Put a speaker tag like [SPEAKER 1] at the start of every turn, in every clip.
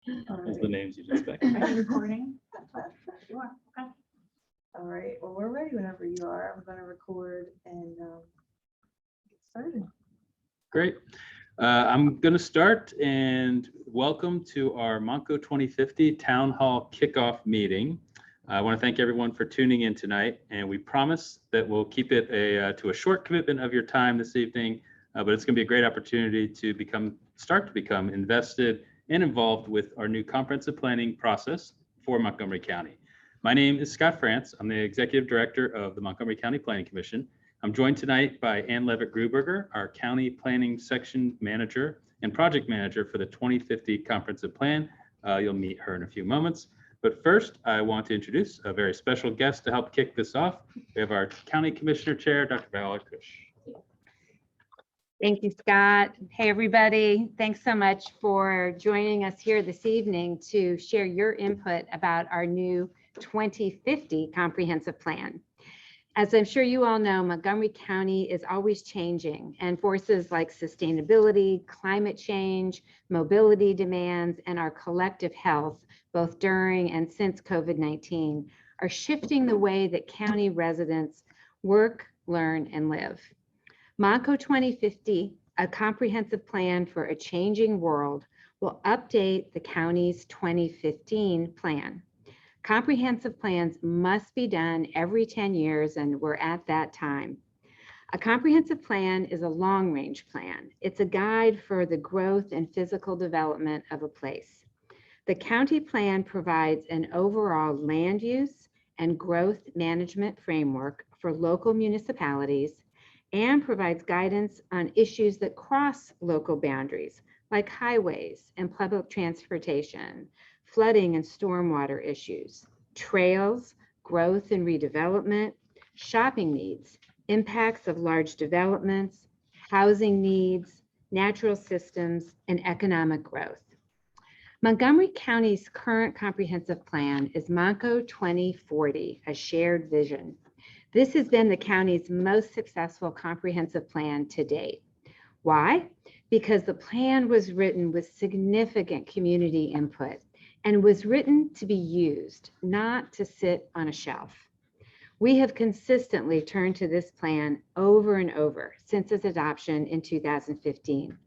[SPEAKER 1] Those are the names you'd expect.
[SPEAKER 2] Are you recording? You are, okay. All right, well, we're ready whenever you are. I'm going to record and get started.
[SPEAKER 1] Great. I'm going to start, and welcome to our Montco 2050 Town Hall Kickoff meeting. I want to thank everyone for tuning in tonight, and we promise that we'll keep it to a short commitment of your time this evening, but it's going to be a great opportunity to start to become invested and involved with our new comprehensive planning process for Montgomery County. My name is Scott France. I'm the Executive Director of the Montgomery County Planning Commission. I'm joined tonight by Ann Levitt-Gruberger, our County Planning Section Manager and Project Manager for the 2050 Comprehensive Plan. You'll meet her in a few moments. But first, I want to introduce a very special guest to help kick this off. We have our County Commissioner Chair, Dr. Valerie Cush.
[SPEAKER 3] Thank you, Scott. Hey, everybody. Thanks so much for joining us here this evening to share your input about our new 2050 comprehensive plan. As I'm sure you all know, Montgomery County is always changing, and forces like sustainability, climate change, mobility demands, and our collective health, both during and since COVID-19, are shifting the way that county residents work, learn, and live. Montco 2050, a comprehensive plan for a changing world, will update the county's 2015 plan. Comprehensive plans must be done every 10 years, and we're at that time. A comprehensive plan is a long-range plan. It's a guide for the growth and physical development of a place. The county plan provides an overall land use and growth management framework for local municipalities and provides guidance on issues that cross local boundaries, like highways and public transportation, flooding and stormwater issues, trails, growth and redevelopment, shopping needs, impacts of large developments, housing needs, natural systems, and economic growth. Montgomery County's current comprehensive plan is Montco 2040, a shared vision. This has been the county's most successful comprehensive plan to date. Why? Because the plan was written with significant community input and was written to be used, not to sit on a shelf. We have consistently turned to this plan over and over since its adoption in 2015.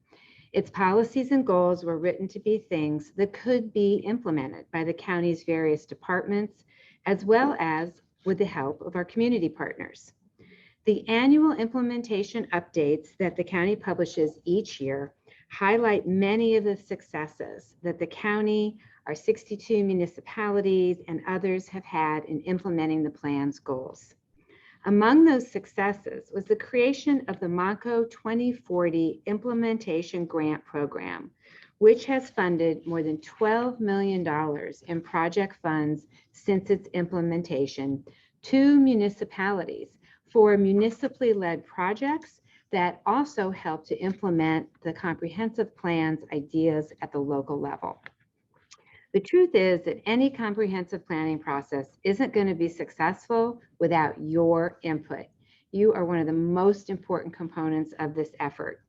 [SPEAKER 3] Its policies and goals were written to be things that could be implemented by the county's various departments, as well as with the help of our community partners. The annual implementation updates that the county publishes each year highlight many of the successes that the county, our 62 municipalities, and others have had in implementing the plan's goals. Among those successes was the creation of the Montco 2040 Implementation Grant Program, which has funded more than $12 million in project funds since its implementation to municipalities for municipally led projects that also help to implement the comprehensive plan's ideas at the local level. The truth is that any comprehensive planning process isn't going to be successful without your input. You are one of the most important components of this effort.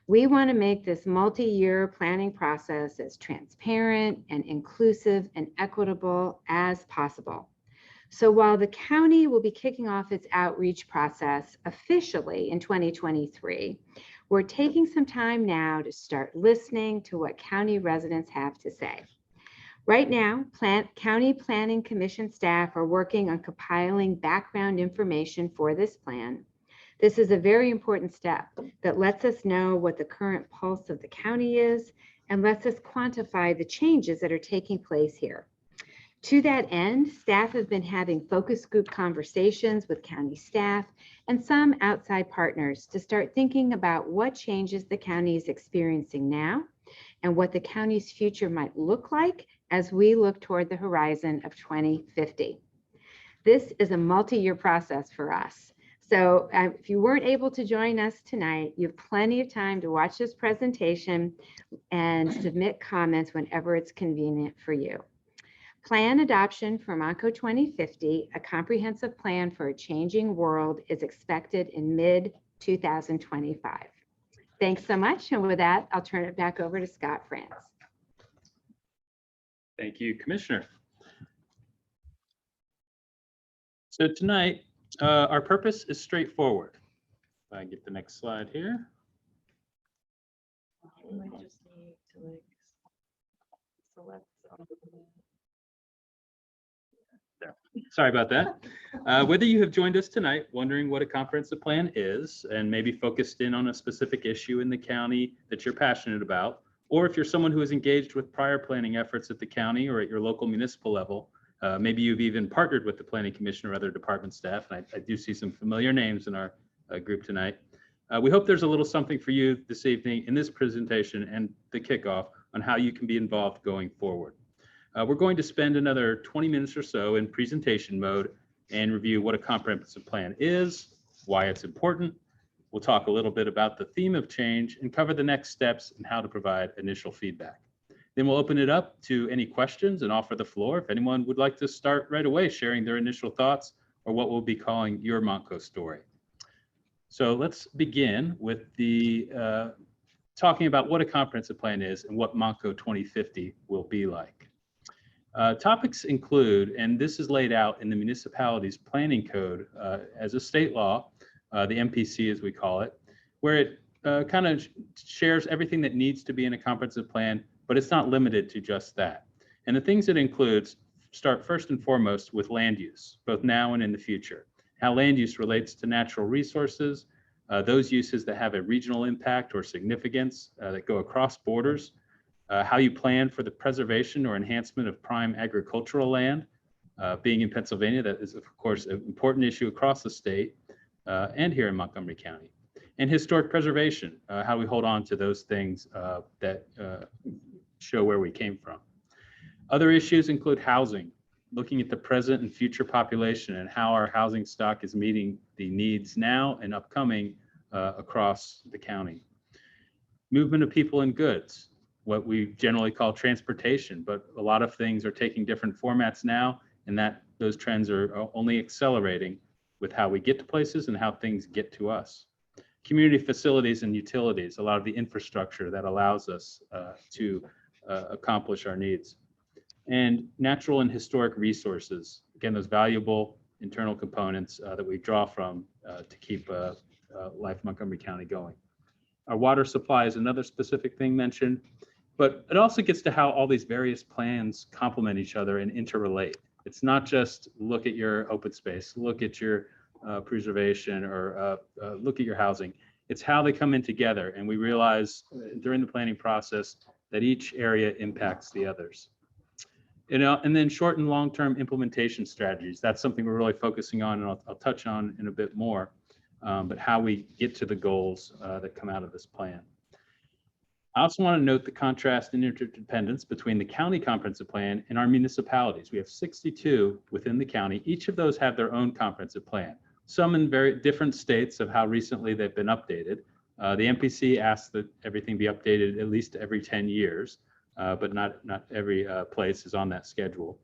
[SPEAKER 3] We want to make this multi-year planning process as transparent and inclusive and equitable as possible. So while the county will be kicking off its outreach process officially in 2023, we're taking some time now to start listening to what county residents have to say. Right now, County Planning Commission staff are working on compiling background information for this plan. This is a very important step that lets us know what the current pulse of the county is and lets us quantify the changes that are taking place here. To that end, staff have been having focus group conversations with county staff and some outside partners to start thinking about what changes the county is experiencing now and what the county's future might look like as we look toward the horizon of 2050. This is a multi-year process for us. So if you weren't able to join us tonight, you have plenty of time to watch this presentation and submit comments whenever it's convenient for you. Plan adoption for Montco 2050, a comprehensive plan for a changing world, is expected in mid-2025. Thanks so much. And with that, I'll turn it back over to Scott France.
[SPEAKER 1] Thank you, Commissioner. So tonight, our purpose is straightforward. If I get the next slide here.
[SPEAKER 2] You might just need to like select.
[SPEAKER 1] Sorry about that. Whether you have joined us tonight wondering what a comprehensive plan is and maybe focused in on a specific issue in the county that you're passionate about, or if you're someone who is engaged with prior planning efforts at the county or at your local municipal level, maybe you've even partnered with the Planning Commission or other department staff, and I do see some familiar names in our group tonight. We hope there's a little something for you this evening in this presentation and the kickoff on how you can be involved going forward. We're going to spend another 20 minutes or so in presentation mode and review what a comprehensive plan is, why it's important. We'll talk a little bit about the theme of change and cover the next steps and how to provide initial feedback. Then we'll open it up to any questions and offer the floor if anyone would like to start right away sharing their initial thoughts or what we'll be calling your Montco story. So let's begin with the talking about what a comprehensive plan is and what Montco 2050 will be like. Topics include, and this is laid out in the municipality's planning code as a state law, the MPC as we call it, where it kind of shares everything that needs to be in a comprehensive plan, but it's not limited to just that. And the things it includes start first and foremost with land use, both now and in the future. How land use relates to natural resources, those uses that have a regional impact or significance that go across borders, how you plan for the preservation or enhancement of prime agricultural land. Being in Pennsylvania, that is of course an important issue across the state and here in Montgomery County. And historic preservation, how we hold on to those things that show where we came from. Other issues include housing, looking at the present and future population and how our housing stock is meeting the needs now and upcoming across the county. Movement of people and goods, what we generally call transportation, but a lot of things are taking different formats now, and that those trends are only accelerating with how we get to places and how things get to us. Community facilities and utilities, a lot of the infrastructure that allows us to accomplish our needs. And natural and historic resources, again, those valuable internal components that we draw from to keep life in Montgomery County going. Our water supply is another specific thing mentioned, but it also gets to how all these various plans complement each other and interrelate. It's not just look at your open space, look at your preservation, or look at your housing. It's how they come in together, and we realize during the planning process that each area impacts the others. And then short and long-term implementation strategies. That's something we're really focusing on, and I'll touch on in a bit more, but how we get to the goals that come out of this plan. I also want to note the contrast and interdependence between the county comprehensive plan and our municipalities. We have 62 within the county. Each of those have their own comprehensive plan, some in very different states of how recently they've been updated. The MPC asks that everything be updated at least every 10 years, but not every place is on that schedule.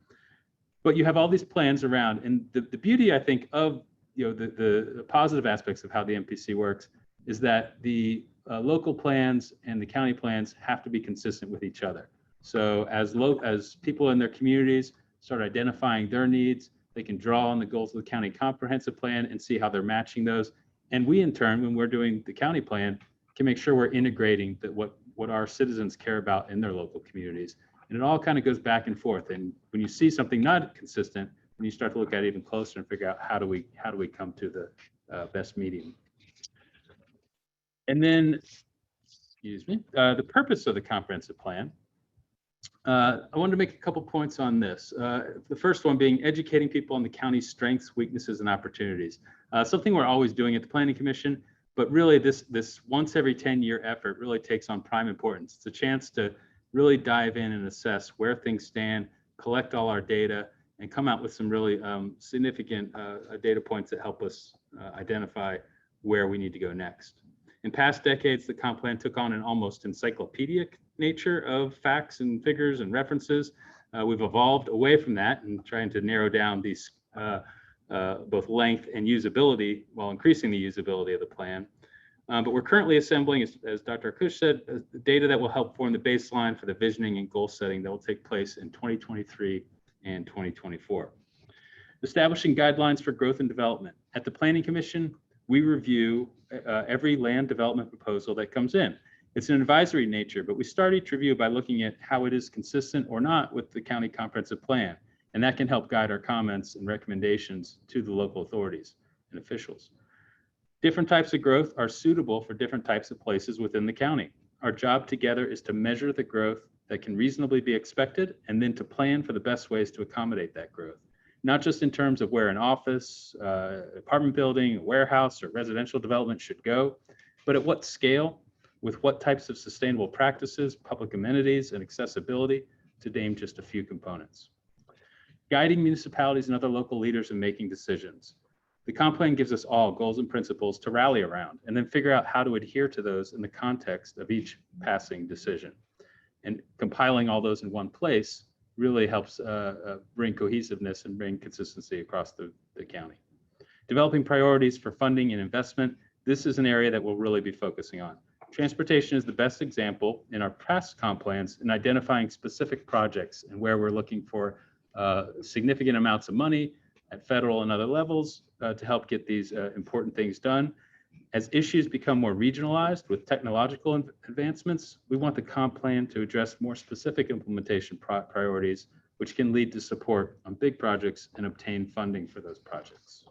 [SPEAKER 1] But you have all these plans around, and the beauty, I think, of the positive aspects of how the MPC works is that the local plans and the county plans have to be consistent with each other. So as people in their communities start identifying their needs, they can draw on the goals of the county comprehensive plan and see how they're matching those. And we, in turn, when we're doing the county plan, can make sure we're integrating that what our citizens care about in their local communities. And it all kind of goes back and forth. And when you see something not consistent, then you start to look at it even closer and figure out how do we come to the best medium. And then, excuse me, the purpose of the comprehensive plan. I wanted to make a couple points on this. The first one being educating people on the county's strengths, weaknesses, and opportunities. Something we're always doing at the Planning Commission, but really this once every 10-year effort really takes on prime importance. It's a chance to really dive in and assess where things stand, collect all our data, and come out with some really significant data points that help us identify where we need to go next. In past decades, the comp plan took on an almost encyclopedic nature of facts and figures and references. We've evolved away from that and trying to narrow down these both length and usability while increasing the usability of the plan. But we're currently assembling, as Dr. Akush said, the data that will help form the baseline for the visioning and goal setting that will take place in 2023 and 2024. Establishing guidelines for growth and development. At the Planning Commission, we review every land development proposal that comes in. It's an advisory nature, but we start each review by looking at how it is consistent or not with the county comprehensive plan. And that can help guide our comments and recommendations to the local authorities and officials. Different types of growth are suitable for different types of places within the county. Our job together is to measure the growth that can reasonably be expected and then to plan for the best ways to accommodate that growth. Not just in terms of where an office, apartment building, a warehouse, or residential development should go, but at what scale, with what types of sustainable practices, public amenities, and accessibility, to name just a few components. Guiding municipalities and other local leaders in making decisions. The comp plan gives us all goals and principles to rally around and then figure out how to adhere to those in the context of each passing decision. And compiling all those in one place really helps bring cohesiveness and bring consistency across the county. Developing priorities for funding and investment. This is an area that we'll really be focusing on. Transportation is the best example in our past comp plans in identifying specific projects and where we're looking for significant amounts of money at federal and other levels to help get these important things done. As issues become more regionalized with technological advancements, we want the comp plan to address more specific implementation priorities, which can lead to support on big projects and obtain funding for those projects.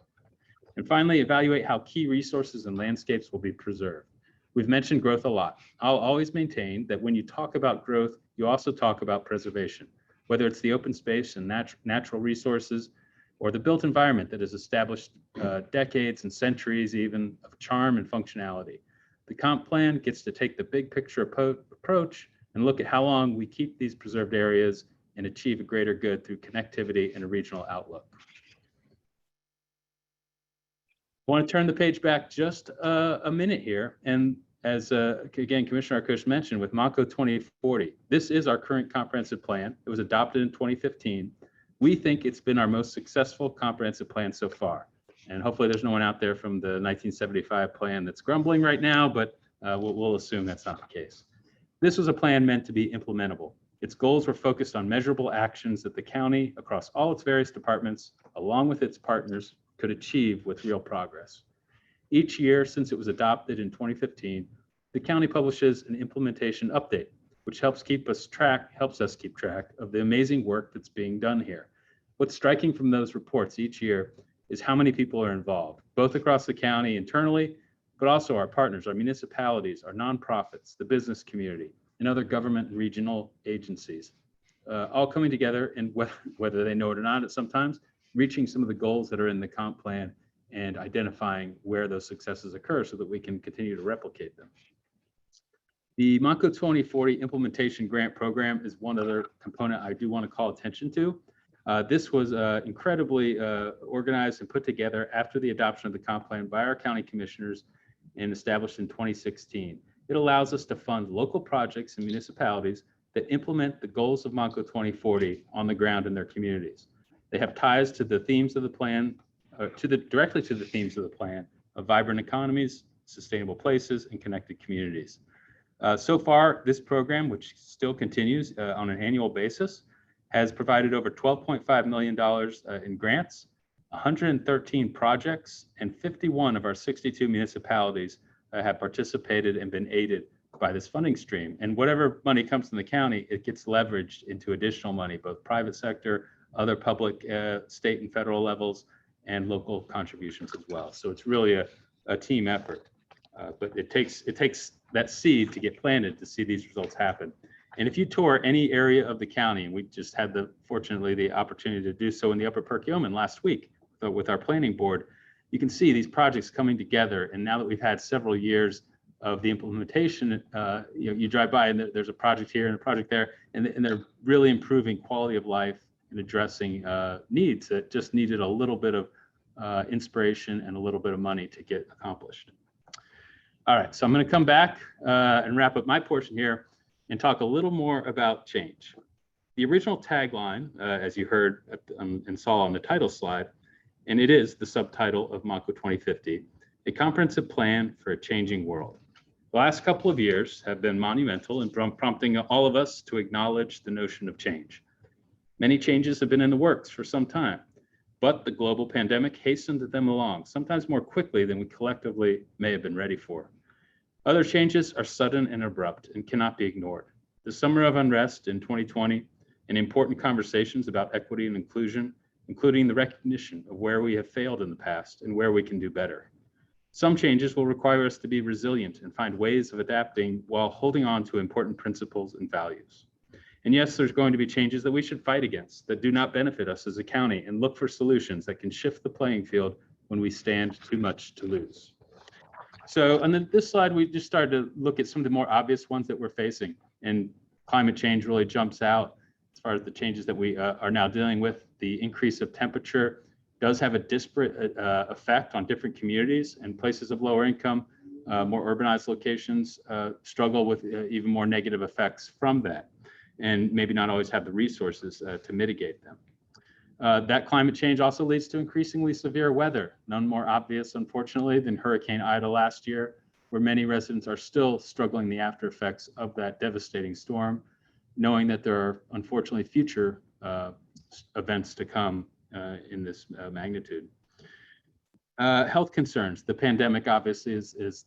[SPEAKER 1] And finally, evaluate how key resources and landscapes will be preserved. We've mentioned growth a lot. I'll always maintain that when you talk about growth, you also talk about preservation, whether it's the open space and natural resources, or the built environment that has established decades and centuries even of charm and functionality. The comp plan gets to take the big picture approach and look at how long we keep these preserved areas and achieve a greater good through connectivity and a regional outlook. I want to turn the page back just a minute here. And as again, Commissioner Akush mentioned with Montco 2040, this is our current comprehensive plan. It was adopted in 2015. We think it's been our most successful comprehensive plan so far. And hopefully there's no one out there from the 1975 plan that's grumbling right now, but we'll assume that's not the case. This was a plan meant to be implementable. Its goals were focused on measurable actions that the county across all its various departments, along with its partners, could achieve with real progress. Each year since it was adopted in 2015, the county publishes an implementation update, which helps us keep track of the amazing work that's being done here. What's striking from those reports each year is how many people are involved, both across the county internally, but also our partners, our municipalities, our nonprofits, the business community, and other government and regional agencies, all coming together and whether they know it or not, sometimes reaching some of the goals that are in the comp plan and identifying where those successes occur so that we can continue to replicate them. The Montco 2040 Implementation Grant Program is one other component I do want to call attention to. This was incredibly organized and put together after the adoption of the comp plan by our county commissioners and established in 2016. It allows us to fund local projects and municipalities that implement the goals of Montco 2040 on the ground in their communities. They have ties to the themes of the plan, directly to the themes of the plan of vibrant economies, sustainable places, and connected communities. So far, this program, which still continues on an annual basis, has provided over $12.5 million in grants, 113 projects, and 51 of our 62 municipalities have participated and been aided by this funding stream. And whatever money comes from the county, it gets leveraged into additional money, both private sector, other public, state and federal levels, and local contributions as well. So it's really a team effort, but it takes that seed to get planted to see these results happen. And if you tour any area of the county, and we just had fortunately the opportunity to do so in the Upper Procurement last week with our planning board, you can see these projects coming together. And now that we've had several years of the implementation, you drive by and there's a project here and a project there, and they're really improving quality of life and addressing needs that just needed a little bit of inspiration and a little bit of money to get accomplished. All right, so I'm going to come back and wrap up my portion here and talk a little more about change. The original tagline, as you heard and saw on the title slide, and it is the subtitle of Montco 2050, a comprehensive plan for a changing world. The last couple of years have been monumental in prompting all of us to acknowledge the notion of change. Many changes have been in the works for some time, but the global pandemic hastened them along, sometimes more quickly than we collectively may have been ready for. Other changes are sudden and abrupt and cannot be ignored. The summer of unrest in 2020 and important conversations about equity and inclusion, including the recognition of where we have failed in the past and where we can do better. Some changes will require us to be resilient and find ways of adapting while holding on to important principles and values. And yes, there's going to be changes that we should fight against that do not benefit us as a county, and look for solutions that can shift the playing field when we stand too much to lose. So on this slide, we just started to look at some of the more obvious ones that we're facing, and climate change really jumps out as far as the changes that we are now dealing with. The increase of temperature does have a disparate effect on different communities, and places of lower income, more urbanized locations struggle with even more negative effects from that, and maybe not always have the resources to mitigate them. That climate change also leads to increasingly severe weather, none more obvious, unfortunately, than Hurricane Ida last year, where many residents are still struggling the after effects of that devastating storm, knowing that there are unfortunately future events to come in this magnitude. Health concerns. The pandemic obviously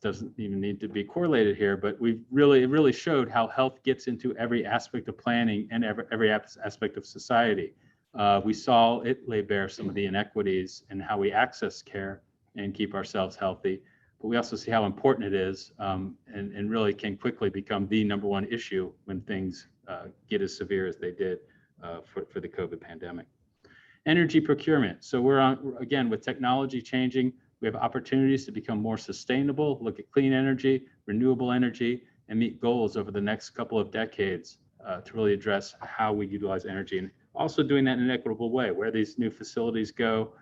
[SPEAKER 1] doesn't even need to be correlated here, but it really showed how health gets into every aspect of planning and every aspect of society. We saw it lay bare some of the inequities in how we access care and keep ourselves healthy, but we also see how important it is, and really can quickly become the #1 issue when things get as severe as they did for the COVID pandemic. Energy procurement. So we're on, again, with technology changing, we have opportunities to become more sustainable, look at clean energy, renewable energy, and meet goals over the next couple of decades to really address how we utilize energy, and also doing that in an equitable way. Where these new facilities go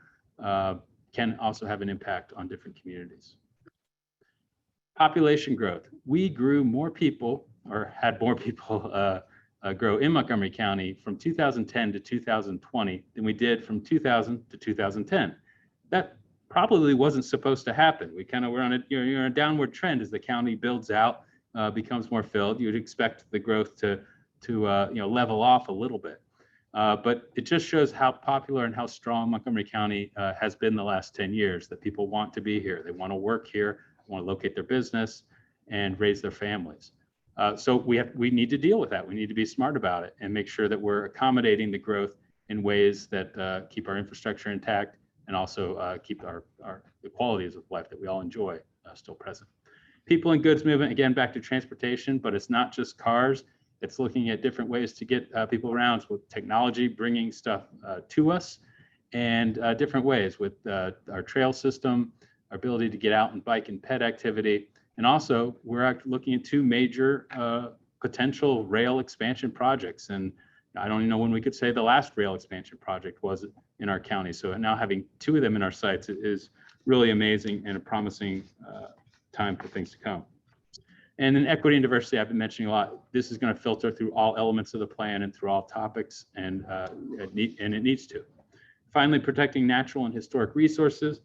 [SPEAKER 1] can also have an impact on different communities. Population growth. We grew more people, or had more people grow in Montgomery County from 2010 to 2020 than we did from 2000 to 2010. That probably wasn't supposed to happen. We're on a downward trend as the county builds out, becomes more filled. You'd expect the growth to level off a little bit, but it just shows how popular and how strong Montgomery County has been the last 10 years. That people want to be here, they want to work here, want to locate their business, and raise their families. So we need to deal with that. We need to be smart about it and make sure that we're accommodating the growth in ways that keep our infrastructure intact, and also keep the qualities of life that we all enjoy still present. People and goods movement, again, back to transportation, but it's not just cars. It's looking at different ways to get people around, with technology bringing stuff to us, and different ways with our trail system, our ability to get out and bike and pet activity. And also, we're looking at 2 major potential rail expansion projects. And I don't even know when we could say the last rail expansion project was in our county. So now having 2 of them in our sites is really amazing and a promising time for things to come. And then equity and diversity, I've been mentioning a lot. This is going to filter through all elements of the plan and through all topics, and it needs to. Finally, protecting natural and historic resources.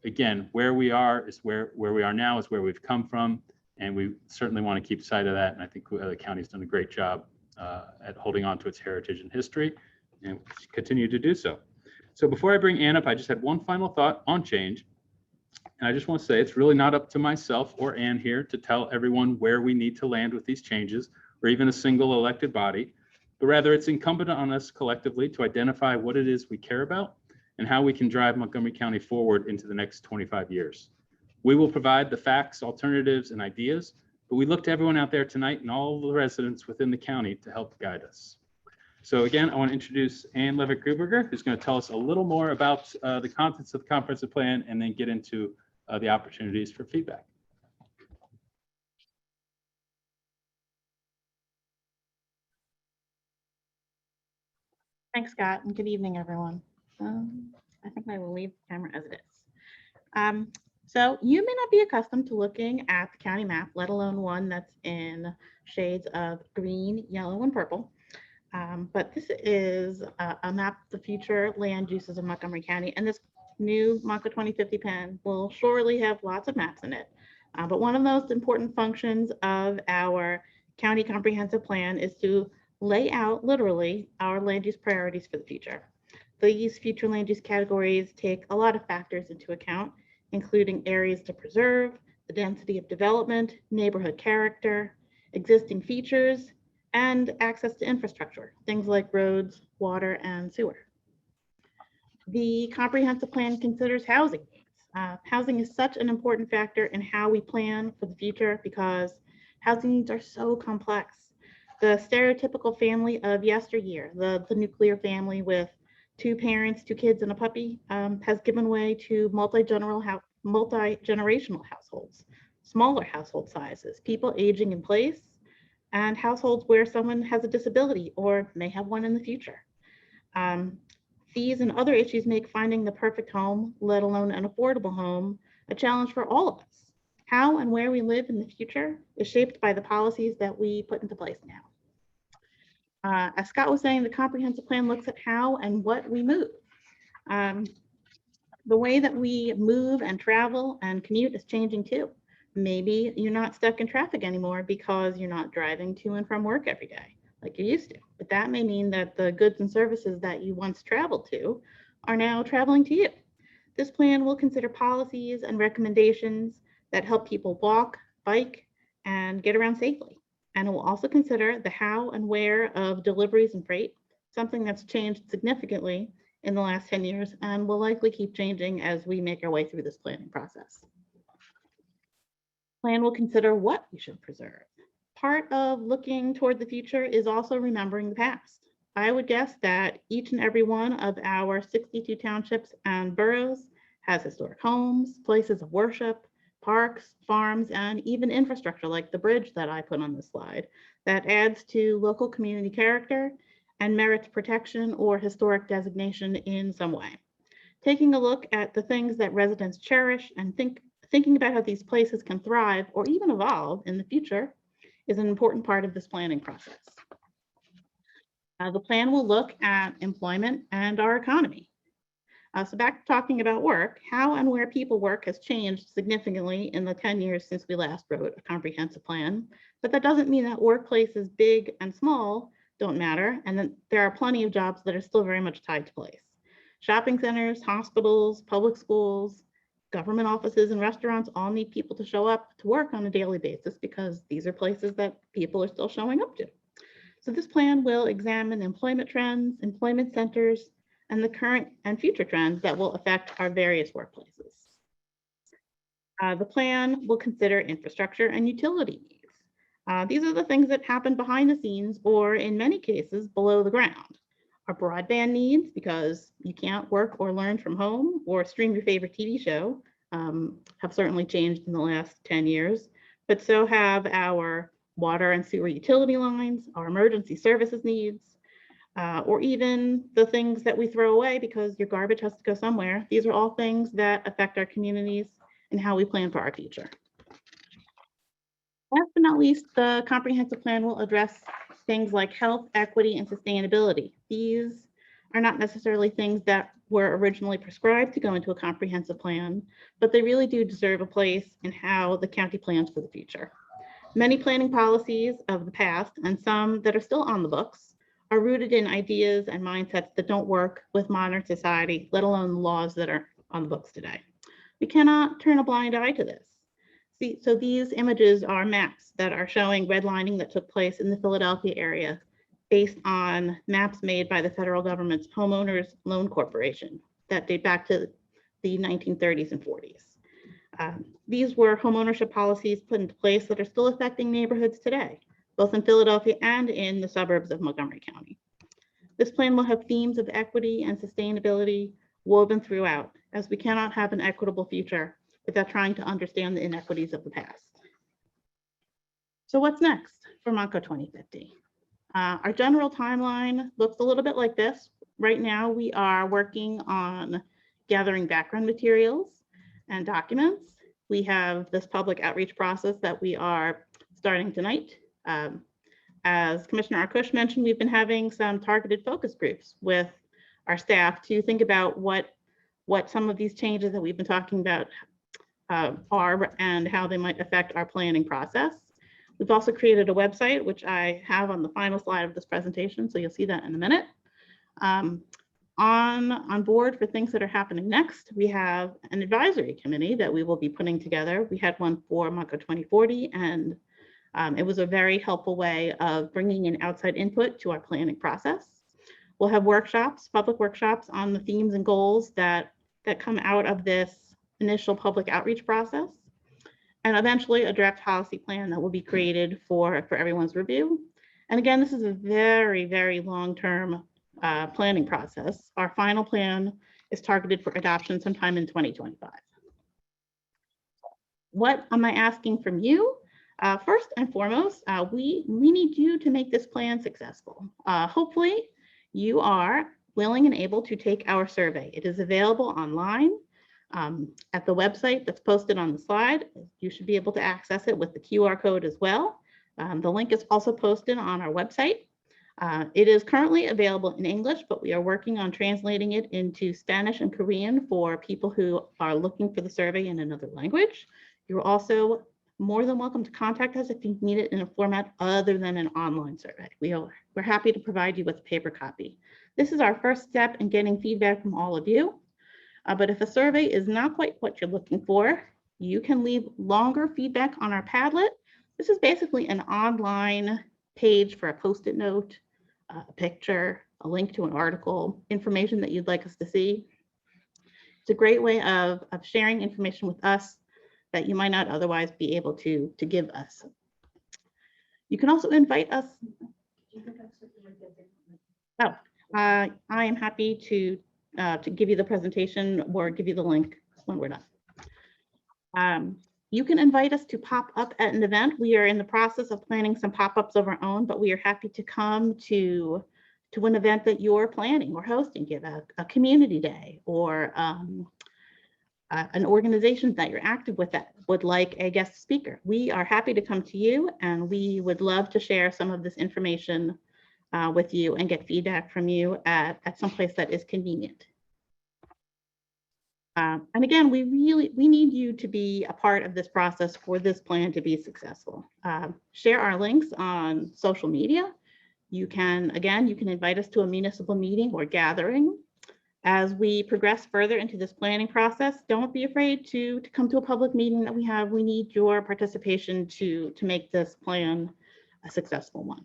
[SPEAKER 1] Again, where we are is where we are now is where we've come from, and we certainly want to keep sight of that. And I think the county's done a great job at holding on to its heritage and history, and continue to do so. So before I bring Ann up, I just had one final thought on change. And I just want to say it's really not up to myself or Ann here to tell everyone where we need to land with these changes, or even a single elected body, but rather it's incumbent on us collectively to identify what it is we care about and how we can drive Montgomery County forward into the next 25 years. We will provide the facts, alternatives, and ideas, but we look to everyone out there tonight and all the residents within the county to help guide us. So again, I want to introduce Ann Levitt-Gruberger, who's going to tell us a little more about the contents of the comprehensive plan, and then get into the opportunities for feedback.
[SPEAKER 4] Thanks, Scott, and good evening, everyone. I think I will leave the camera as it is. So you may not be accustomed to looking at the county map, let alone one that's in shades of green, yellow, and purple. But this is a map of the future land uses of Montgomery County, and this new Montco 2050 plan will surely have lots of maps in it. But one of the most important functions of our county comprehensive plan is to lay out literally our land use priorities for the future. These future land use categories take a lot of factors into account, including areas to preserve, the density of development, neighborhood character, existing features, and access to infrastructure, things like roads, water, and sewer. The comprehensive plan considers housing needs. Housing is such an important factor in how we plan for the future because housing needs are so complex. The stereotypical family of yesteryear, the nuclear family with 2 parents, 2 kids, and a puppy, has given way to multi-generational households, smaller household sizes, people aging in place, and households where someone has a disability or may have one in the future. These and other issues make finding the perfect home, let alone an affordable home, a challenge for all of us. How and where we live in the future is shaped by the policies that we put into place now. As Scott was saying, the comprehensive plan looks at how and what we move. The way that we move and travel and commute is changing too. Maybe you're not stuck in traffic anymore because you're not driving to and from work every day like you used to. But that may mean that the goods and services that you once traveled to are now traveling to you. This plan will consider policies and recommendations that help people walk, bike, and get around safely. And it will also consider the how and where of deliveries and freight, something that's changed significantly in the last 10 years and will likely keep changing as we make our way through this planning process. Plan will consider what we should preserve. Part of looking toward the future is also remembering the past. I would guess that each and every one of our 62 townships and boroughs has historic homes, places of worship, parks, farms, and even infrastructure like the bridge that I put on this slide that adds to local community character and merits protection or historic designation in some way. Taking a look at the things that residents cherish and thinking about how these places can thrive or even evolve in the future is an important part of this planning process. The plan will look at employment and our economy. So back to talking about work, how and where people work has changed significantly in the 10 years since we last wrote a comprehensive plan, but that doesn't mean that workplaces big and small don't matter, and that there are plenty of jobs that are still very much tied to place. Shopping centers, hospitals, public schools, government offices, and restaurants all need people to show up to work on a daily basis because these are places that people are still showing up to. So this plan will examine employment trends, employment centers, and the current and future trends that will affect our various workplaces. The plan will consider infrastructure and utility needs. These are the things that happen behind the scenes or in many cases below the ground. Our broadband needs, because you can't work or learn from home or stream your favorite TV show, have certainly changed in the last 10 years, but so have our water and sewer utility lines, our emergency services needs, or even the things that we throw away because your garbage has to go somewhere. These are all things that affect our communities and how we plan for our future. Last but not least, the comprehensive plan will address things like health, equity, and sustainability. These are not necessarily things that were originally prescribed to go into a comprehensive plan, but they really do deserve a place in how the county plans for the future. Many planning policies of the past, and some that are still on the books, are rooted in ideas and mindsets that don't work with modern society, let alone the laws that are on the books today. We cannot turn a blind eye to this. See, so these images are maps that are showing redlining that took place in the Philadelphia area based on maps made by the federal government's Homeowners Loan Corporation that date back to the 1930s and 40s. These were homeownership policies put into place that are still affecting neighborhoods today, both in Philadelphia and in the suburbs of Montgomery County. This plan will have themes of equity and sustainability woven throughout, as we cannot have an equitable future without trying to understand the inequities of the past. So what's next for Montco 2050? Our general timeline looks a little bit like this. Right now, we are working on gathering background materials and documents. We have this public outreach process that we are starting tonight. As Commissioner Arkush mentioned, we've been having some targeted focus groups with our staff to think about what what some of these changes that we've been talking about are and how they might affect our planning process. We've also created a website, which I have on the final slide of this presentation, so you'll see that in a minute. On board for things that are happening next, we have an advisory committee that we will be putting together. We had one for Montco 2040, and it was a very helpful way of bringing in outside input to our planning process. We'll have workshops, public workshops on the themes and goals that come out of this initial public outreach process, and eventually a draft policy plan that will be created for everyone's review. And again, this is a very, very long-term planning process. Our final plan is targeted for adoption sometime in 2025. What am I asking from you? First and foremost, we need you to make this plan successful. Hopefully, you are willing and able to take our survey. It is available online at the website that's posted on the slide. You should be able to access it with the QR code as well. The link is also posted on our website. It is currently available in English, but we are working on translating it into Spanish and Korean for people who are looking for the survey in another language. You're also more than welcome to contact us if you need it in a format other than an online survey. We're happy to provide you with a paper copy. This is our first step in getting feedback from all of you. But if a survey is not quite what you're looking for, you can leave longer feedback on our Padlet. This is basically an online page for a Post-it note, a picture, a link to an article, information that you'd like us to see. It's a great way of sharing information with us that you might not otherwise be able to give us. You can also invite us. I am happy to give you the presentation or give you the link when we're done. You can invite us to pop up at an event. We are in the process of planning some pop-ups of our own, but we are happy to come to an event that you're planning or hosting, give a community day or an organization that you're active with that would like a guest speaker. We are happy to come to you, and we would love to share some of this information with you and get feedback from you at some place that is convenient. And again, we need you to be a part of this process for this plan to be successful. Share our links on social media. You can invite us to a municipal meeting or gathering. As we progress further into this planning process, don't be afraid to come to a public meeting that we have. We need your participation to make this plan a successful one.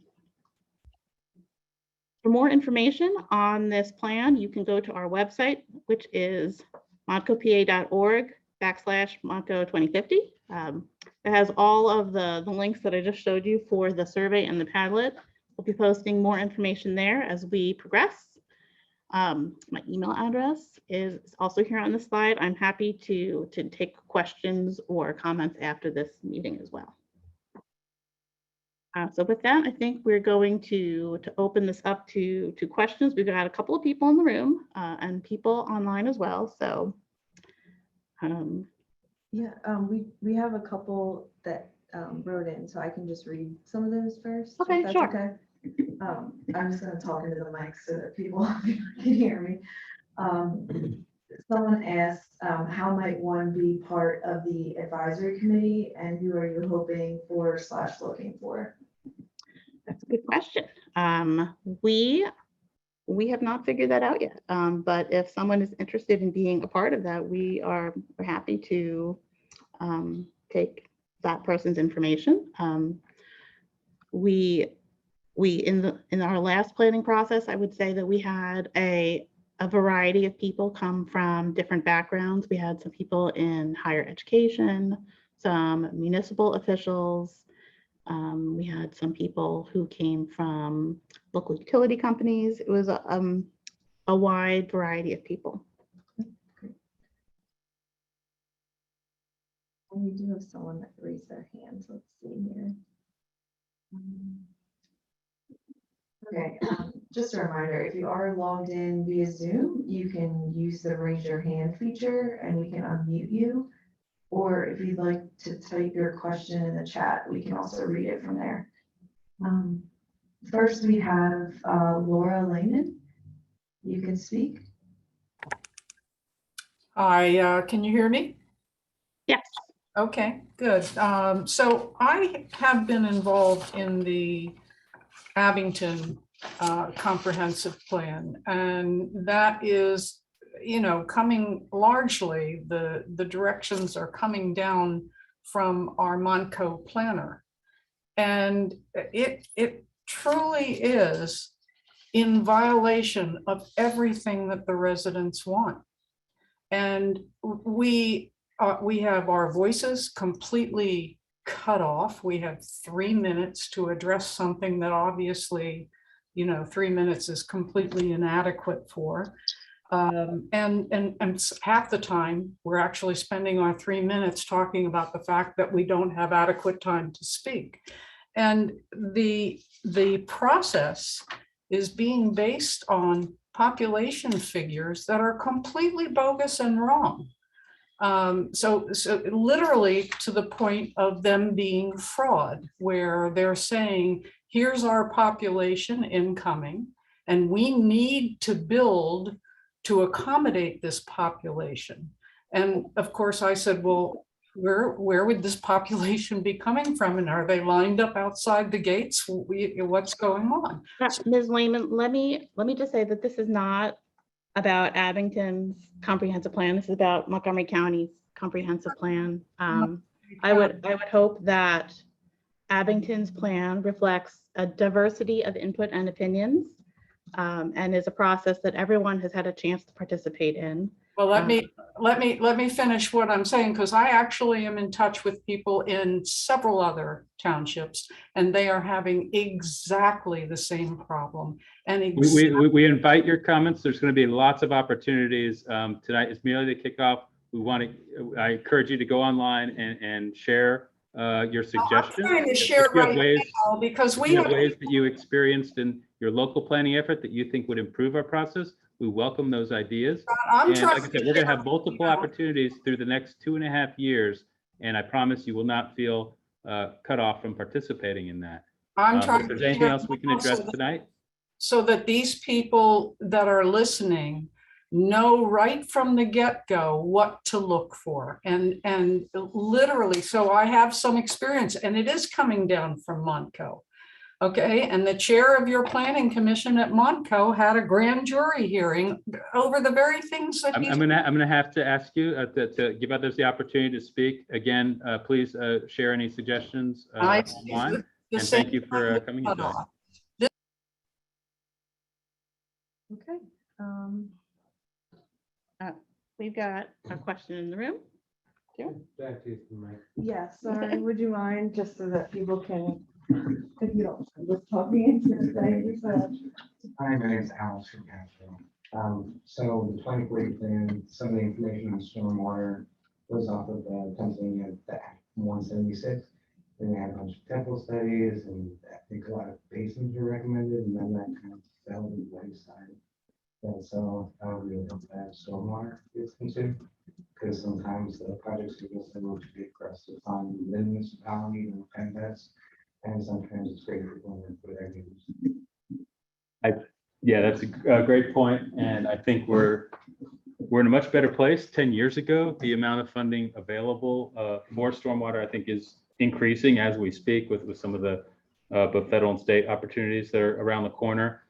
[SPEAKER 4] For more information on this plan, you can go to our website, which is montcopa.org/Montco 2050. It has all of the links that I just showed you for the survey and the Padlet. We'll be posting more information there as we progress. My email address is also here on the slide. I'm happy to take questions or comments after this meeting as well. So with that, I think we're going to open this up to questions. We've got a couple of people in the room and people online as well. So
[SPEAKER 2] we have a couple that wrote in, so I can just read some of those first.
[SPEAKER 4] Okay, sure.
[SPEAKER 2] Okay. I'm just going to talk into the mic so that people can hear me. Someone asked, how might one be part of the advisory committee, and who are you hoping for / looking for?
[SPEAKER 4] That's a good question. We have not figured that out yet, but if someone is interested in being a part of that, we're happy to take that person's information. In our last planning process, I would say that we had a variety of people come from different backgrounds. We had some people in higher education, some municipal officials. We had some people who came from local utility companies. It was a wide variety of people.
[SPEAKER 2] And we do have someone that raised their hands. Let's see here. Okay, just a reminder, if you are logged in via Zoom, you can use the raise your hand feature and we can unmute you. Or if you'd like to type your question in the chat, we can also read it from there. First, we have Laura Lehman. You can speak.
[SPEAKER 5] Can you hear me?
[SPEAKER 4] Yes.
[SPEAKER 5] Okay, good. So I have been involved in the Abington comprehensive plan, and that is, coming largely, the directions are coming down from our Montco planner. And it truly is in violation of everything that the residents want. And we have our voices completely cut off. We have 3 minutes to address something that obviously, 3 minutes is completely inadequate for. And half the time, we're actually spending our 3 minutes talking about the fact that we don't have adequate time to speak. And the process is being based on population figures that are completely bogus and wrong. So literally to the point of them being fraud, where they're saying, here's our population incoming, and we need to build to accommodate this population. And of course I said, well, where would this population be coming from? And are they lined up outside the gates? What's going on?
[SPEAKER 4] Ms. Lehman, let me just say that this is not about Abington's comprehensive plan. This is about Montgomery County's comprehensive plan. I would hope that Abington's plan reflects a diversity of input and opinions, and is a process that everyone has had a chance to participate in.
[SPEAKER 5] Well, let me finish what I'm saying, because I actually am in touch with people in several other townships, and they are having exactly the same problem. And
[SPEAKER 1] we invite your comments. There's going to be lots of opportunities. Tonight is merely the kickoff. I encourage you to go online and share your suggestions.
[SPEAKER 5] I'm trying to share right now, because we have
[SPEAKER 1] ways that you experienced in your local planning effort that you think would improve our process. We welcome those ideas. And like I said, we're going to have multiple opportunities through the next 2.5 years, and I promise you will not feel cut off from participating in that.
[SPEAKER 5] I'm trying.
[SPEAKER 1] If there's anything else we can address tonight,
[SPEAKER 5] so that these people that are listening know right from the get-go what to look for, and literally, so I have some experience, and it is coming down from Montco. Okay, and the chair of your planning commission at Montco had a grand jury hearing over the very things that
[SPEAKER 1] I'm gonna have to ask you to give others the opportunity to speak again. Please share any suggestions online, and thank you for coming in today.
[SPEAKER 2] Okay.
[SPEAKER 4] We've got a question in the room.
[SPEAKER 2] Yeah, sorry, would you mind, just so that people can, if you don't, just talking into the thing.
[SPEAKER 6] Hi, my name is Alex from Castro. So the 2040 plan, some of the information on stormwater goes off of the Pennsylvania Act 176. Then they had a bunch of temple studies, and I think a lot of basins were recommended, and then that kind of fell to the wayside. And so I would really hope that stormwater is considered, because sometimes the projects are just a little too big for us to find within the municipality and pen bets, and sometimes it's great for going for their needs.
[SPEAKER 1] Yeah, that's a great point, and I think we're in a much better place. 10 years ago, the amount of funding available for stormwater, I think, is increasing as we speak with some of the both federal and state opportunities that are around the corner.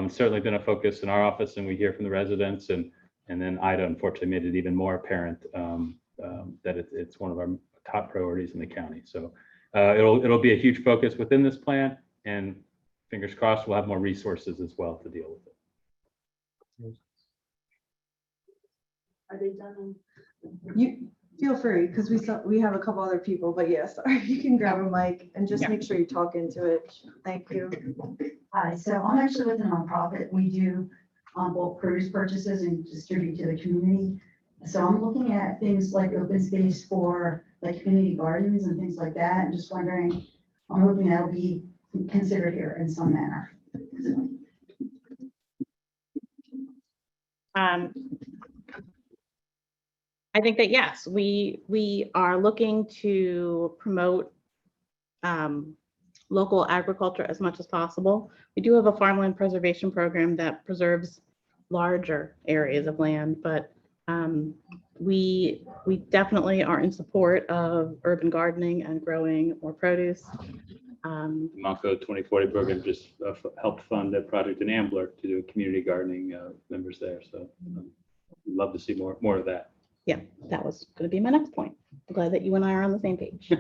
[SPEAKER 1] Certainly been a focus in our office, and we hear from the residents, and then Ida unfortunately made it even more apparent that it's one of our top priorities in the county. So it'll be a huge focus within this plan, and fingers crossed we'll have more resources as well to deal with it.
[SPEAKER 2] Are they done? You feel free, because we have a couple other people, but yes, you can grab a mic and just make sure you talk into it. Thank you.
[SPEAKER 7] Hi, so I'm actually with a nonprofit. We do bulk produce purchases and distribute to the community. So I'm looking at things like open space for like community gardens and things like that. And just wondering, I'm hoping that'll be considered here in some manner.
[SPEAKER 4] I think that yes, we are looking to promote local agriculture as much as possible. We do have a farmland preservation program that preserves larger areas of land, but We definitely are in support of urban gardening and growing more produce.
[SPEAKER 1] Montco 2040 program just helped fund a project in Ambler to do community gardening members there. So love to see more of that.
[SPEAKER 4] Yeah, that was going to be my next point. I'm glad that you and I are on the same page.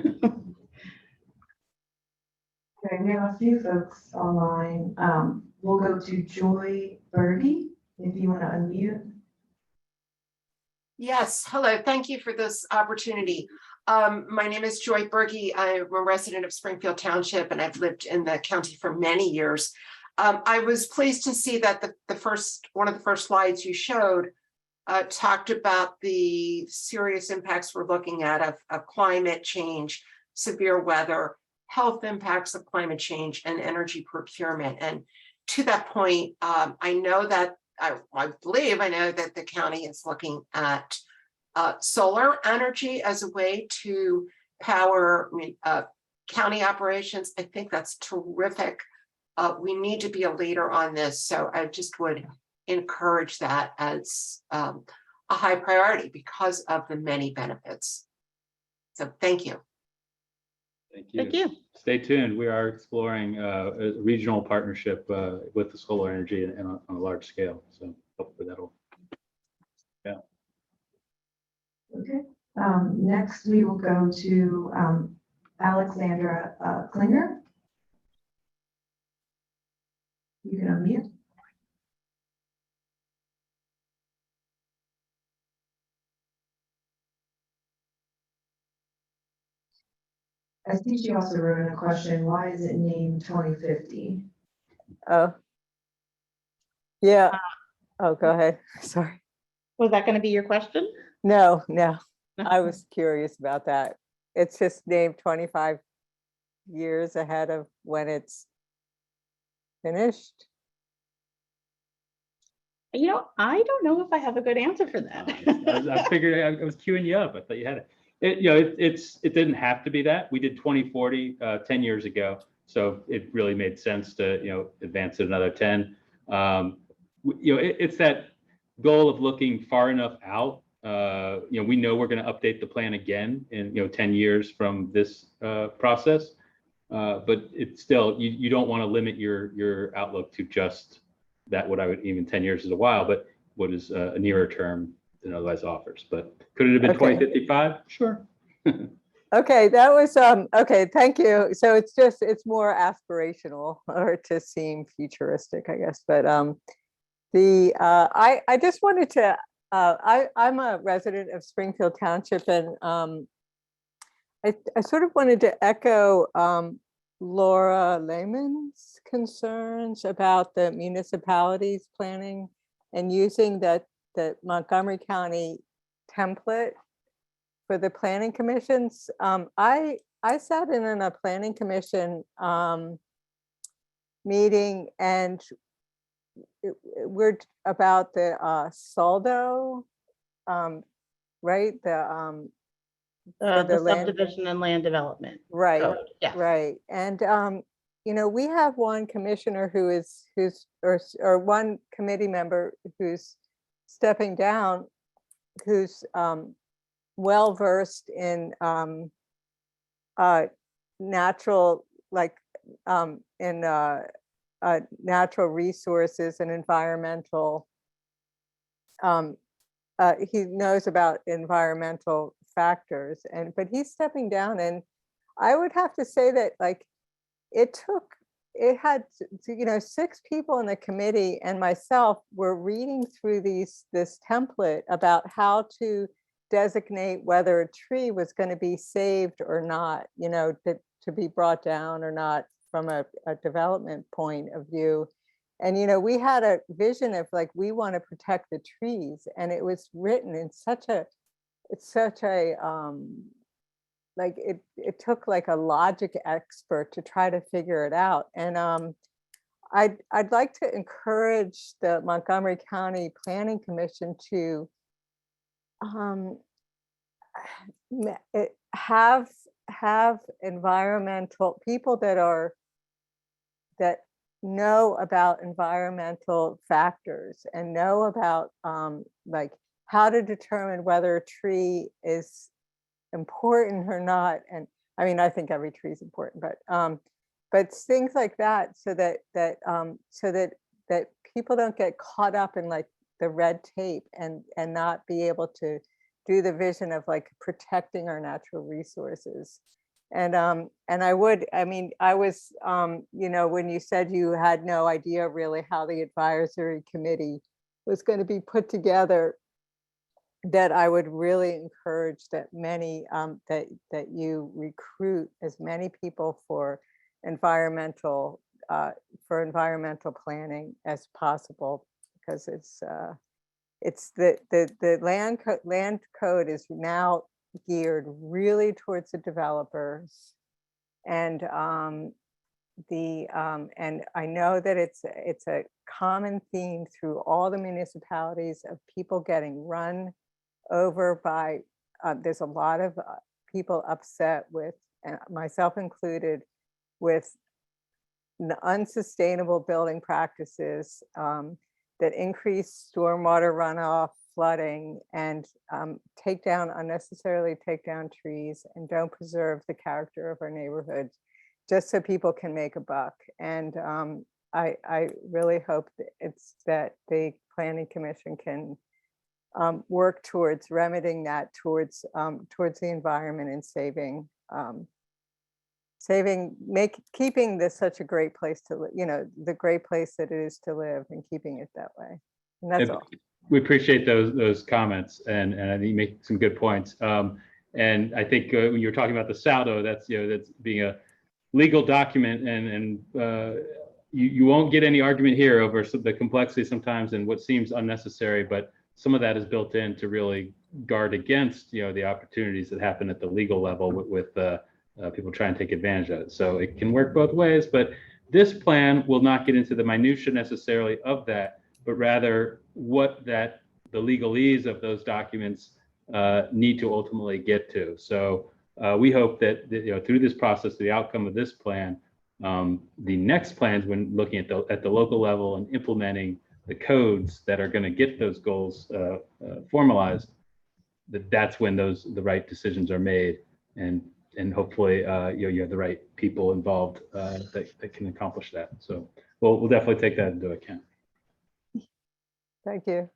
[SPEAKER 2] Okay, we have a few folks online. We'll go to Joy Birdie, if you want to unmute.
[SPEAKER 8] Yes, hello, thank you for this opportunity. My name is Joy Berge. I'm a resident of Springfield Township and I've lived in the county for many years. I was pleased to see that one of the first slides you showed talked about the serious impacts we're looking at of climate change, severe weather, health impacts of climate change, and energy procurement. And to that point, I know that I know that the county is looking at solar energy as a way to power county operations. I think that's terrific. We need to be a leader on this. So I just would encourage that as a high priority because of the many benefits. So thank you.
[SPEAKER 1] Thank you.
[SPEAKER 4] Thank you.
[SPEAKER 1] Stay tuned. We are exploring a regional partnership with the solar energy and on a large scale. So hopefully that'll. Yeah.
[SPEAKER 2] Okay. Next, we will go to Alexandra Klinger. You can unmute. I see she also wrote in a question, why is it named 2050?
[SPEAKER 9] Oh. Yeah. Oh, go ahead. Sorry.
[SPEAKER 4] Was that going to be your question?
[SPEAKER 9] No, I was curious about that. It's just named 25 years ahead of when it's finished.
[SPEAKER 4] You know, I don't know if I have a good answer for that.
[SPEAKER 1] I figured I was queuing you up. I thought you had it. It didn't have to be that. We did 2040 10 years ago. So it really made sense to, advance it another 10. It's that goal of looking far enough out. We know we're going to update the plan again in, 10 years from this process. But it's still, you don't want to limit your outlook to just that, what I would, even 10 years is a while, but what is a nearer term than otherwise offers. But could it have been 2055? Sure.
[SPEAKER 9] Okay, that was okay, thank you. So it's more aspirational or to seem futuristic, I guess. But I just wanted to I'm a resident of Springfield Township, and I sort of wanted to echo Laura Lehman's concerns about the municipalities planning and using the Montgomery County template for the planning commissions. I sat in on a planning commission meeting, and we're about the SALDO, right? The land
[SPEAKER 4] subdivision and land development.
[SPEAKER 9] Right,
[SPEAKER 4] code. Yes.
[SPEAKER 9] right. And we have one commissioner who's or one committee member who's stepping down, who's well versed in natural, like in natural resources and environmental. He knows about environmental factors, but he's stepping down, and I would have to say that it had 6 people in the committee and myself were reading through this template about how to designate whether a tree was going to be saved or not, to be brought down or not from a development point of view. And we had a vision of we want to protect the trees, and it was written in it took a logic expert to try to figure it out. And I'd like to encourage the Montgomery County Planning Commission to have environmental people that know about environmental factors and know about how to determine whether a tree is important or not. And I mean, I think every tree is important, but things like that, so that people don't get caught up in like the red tape and not be able to do the vision of like protecting our natural resources. And I was, when you said you had no idea really how the advisory committee was going to be put together, that I would really encourage that many, that you recruit as many people for environmental planning as possible, because it's the land code is now geared really towards the developers, and and I know that it's a common theme through all the municipalities of people getting run over by. There's a lot of people upset with, and myself included, with unsustainable building practices that increase stormwater runoff, flooding, and unnecessarily take down trees and don't preserve the character of our neighborhoods just so people can make a buck. And I really hope that the Planning Commission can work towards remedying that, towards the environment, and keeping this such a great place to live, the great place that it is to live, and keeping it that way. And that's all.
[SPEAKER 1] We appreciate those comments, and I think you make some good points. And I think when you're talking about the SALDO, that's being a legal document, and you won't get any argument here over the complexity sometimes and what seems unnecessary, but some of that is built in to really guard against the opportunities that happen at the legal level with people trying to take advantage of it. So it can work both ways, but this plan will not get into the minutia necessarily of that, but rather what the legalese of those documents need to ultimately get to. So we hope that through this process, the outcome of this plan, the next plans, when looking at the local level and implementing the codes that are going to get those goals formalized, that's when the right decisions are made, and hopefully you have the right people involved that can accomplish that. So we'll definitely take that into account.
[SPEAKER 9] Thank you.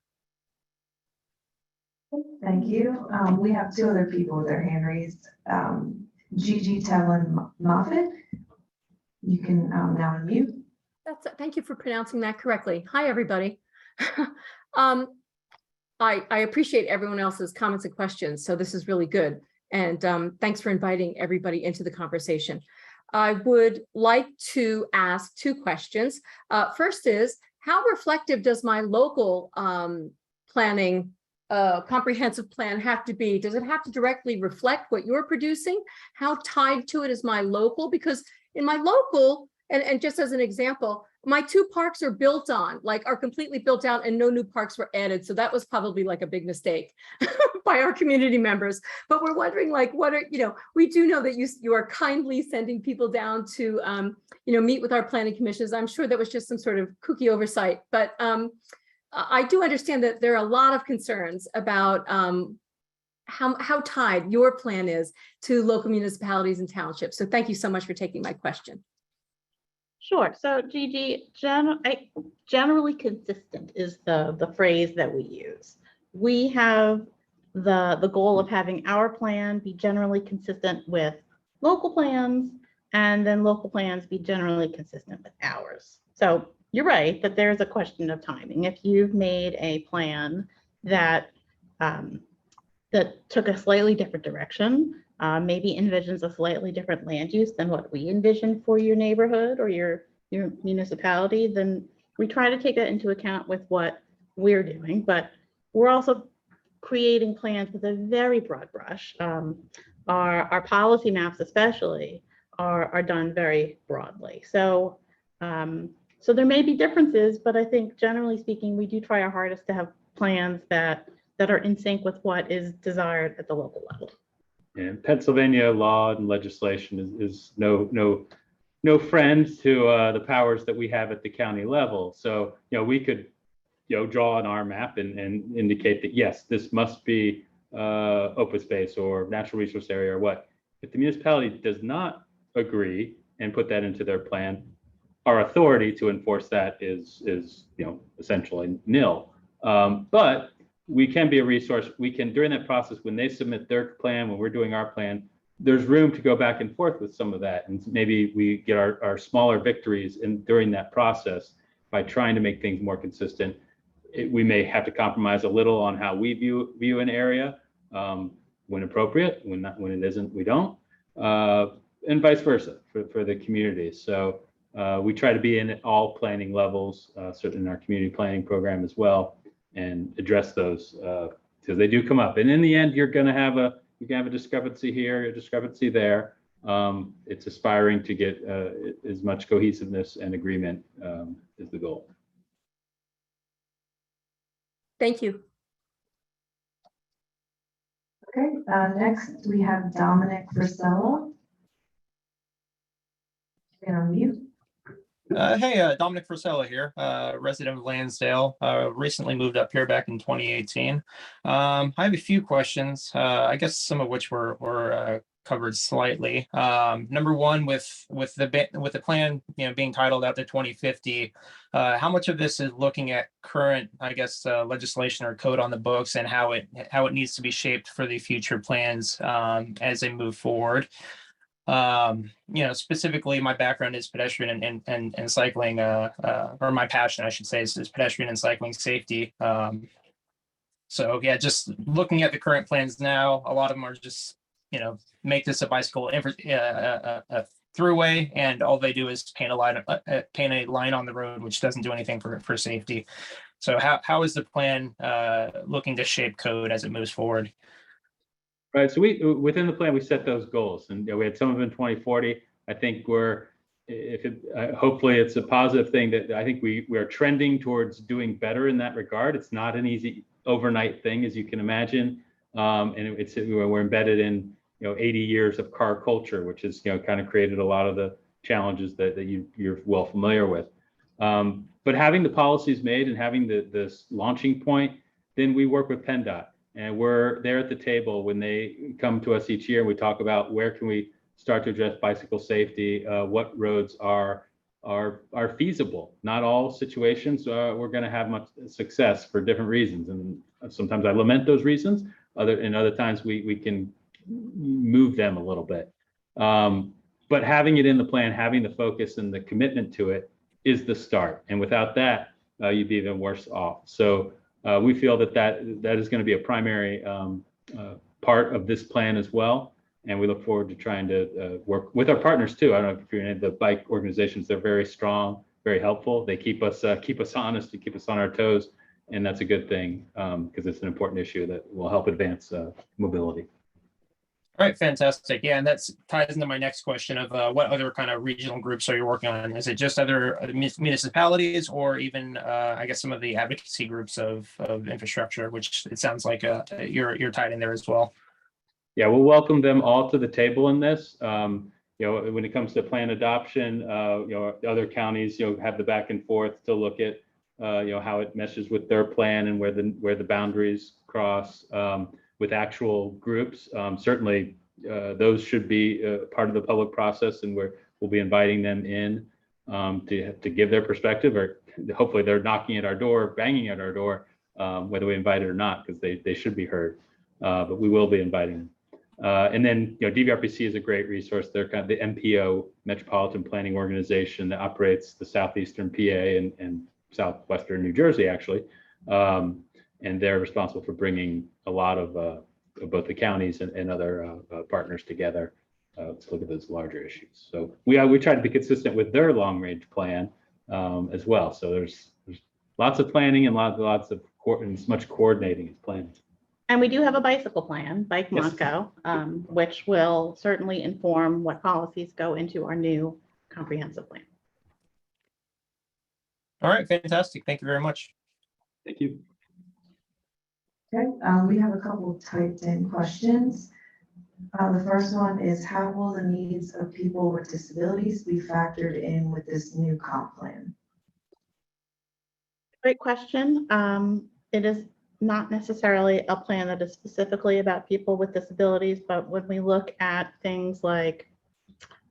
[SPEAKER 2] Thank you. We have two other people with their hand raised. Gigi Tellin Moffitt. You can now unmute.
[SPEAKER 10] Thank you for pronouncing that correctly. Hi, everybody. I appreciate everyone else's comments and questions, so this is really good. And thanks for inviting everybody into the conversation. I would like to ask two questions. First is, how reflective does my local planning comprehensive plan have to be? Does it have to directly reflect what you're producing? How tied to it is my local? Because in my local, and just as an example, my two parks are completely built out, and no new parks were added. So that was probably like a big mistake by our community members. But we're wondering, we do know that you are kindly sending people down to, meet with our planning commissions. I'm sure that was just some sort of kooky oversight, but I do understand that there are a lot of concerns about how tied your plan is to local municipalities and townships. So thank you so much for taking my question.
[SPEAKER 4] Sure. So Gigi, generally consistent is the phrase that we use. We have the goal of having our plan be generally consistent with local plans, and then local plans be generally consistent with ours. So you're right that there's a question of timing. If you've made a plan that took a slightly different direction, maybe envisions a slightly different land use than what we envision for your neighborhood or your municipality, then we try to take that into account with what we're doing. But we're also creating plans with a very broad brush. Our policy maps especially are done very broadly. So so there may be differences, but I think generally speaking, we do try our hardest to have plans that are in sync with what is desired at the local level.
[SPEAKER 1] And Pennsylvania law and legislation is no friend to the powers that we have at the county level. So we could draw an R map and indicate that, yes, this must be open space or natural resource area or what. If the municipality does not agree and put that into their plan, our authority to enforce that is essentially nil. But we can be a resource. We can, during that process, when they submit their plan, when we're doing our plan, there's room to go back and forth with some of that. And maybe we get our smaller victories during that process by trying to make things more consistent. We may have to compromise a little on how we view an area when appropriate. When it isn't, we don't. And vice versa for the community. So we try to be in at all planning levels, certainly in our community planning program as well, and address those because they do come up. And in the end, you can have a discrepancy here, a discrepancy there. It's aspiring to get as much cohesiveness and agreement is the goal.
[SPEAKER 10] Thank you.
[SPEAKER 2] Okay, next we have Dominic Frisella. You can unmute.
[SPEAKER 11] Hey, Dominic Frisella here, resident of Lansdale, recently moved up here back in 2018. I have a few questions, I guess some of which were covered slightly. Number one, with the plan, being titled out to 2050, how much of this is looking at current, I guess, legislation or code on the books and how it needs to be shaped for the future plans as they move forward? Specifically my background is pedestrian and cycling, or my passion, I should say, is pedestrian and cycling safety. So yeah, just looking at the current plans now, a lot of them are just, make this a bicycle throughway, and all they do is paint a line on the road, which doesn't do anything for safety. So how is the plan looking to shape code as it moves forward?
[SPEAKER 1] Right. So within the plan, we set those goals, and we had some of them in 2040. I think hopefully it's a positive thing that I think we are trending towards doing better in that regard. It's not an easy overnight thing, as you can imagine. And we're embedded in 80 years of car culture, which has kind of created a lot of the challenges that you're well familiar with. But having the policies made and having this launching point, then we work with PennDOT. And we're there at the table when they come to us each year. We talk about where can we start to address bicycle safety, what roads are feasible. Not all situations we're going to have much success for different reasons, and sometimes I lament those reasons. Other times we can move them a little bit. But having it in the plan, having the focus and the commitment to it is the start. And without that, you'd be even worse off. So. We feel that is going to be a primary part of this plan as well, and we look forward to trying to work with our partners too. I don't know if you're in the bike organizations; they're very strong, very helpful. They keep us honest, to keep us on our toes, and that's a good thing because it's an important issue that will help advance mobility.
[SPEAKER 11] All right, fantastic. Yeah, and that ties into my next question of what other kind of regional groups are you working on? Is it just other municipalities, or even, I guess, some of the advocacy groups of infrastructure, which it sounds like you're tied in there as well?
[SPEAKER 1] Yeah, we'll welcome them all to the table in this. When it comes to plan adoption, other counties, have the back and forth to look at, how it meshes with their plan and where the boundaries cross. With actual groups, certainly those should be part of the public process, and we'll be inviting them in to give their perspective, or hopefully they're knocking at our door, banging at our door, whether we invite it or not, because they should be heard. But we will be inviting them. And then DVRPC is a great resource. They're kind of the MPO, Metropolitan Planning Organization, that operates the southeastern PA and southwestern New Jersey, actually. And they're responsible for bringing a lot of both the counties and other partners together to look at those larger issues. So we try to be consistent with their long-range plan as well. So there's lots of planning and lots of as much coordinating as planning.
[SPEAKER 4] And we do have a bicycle plan, Bike Montco, which will certainly inform what policies go into our new comprehensive plan.
[SPEAKER 11] All right, fantastic. Thank you very much.
[SPEAKER 1] Thank you.
[SPEAKER 2] Okay, we have a couple of typed in questions. The first one is, how will the needs of people with disabilities be factored in with this new comp plan?
[SPEAKER 4] Great question. It is not necessarily a plan that is specifically about people with disabilities, but when we look at things like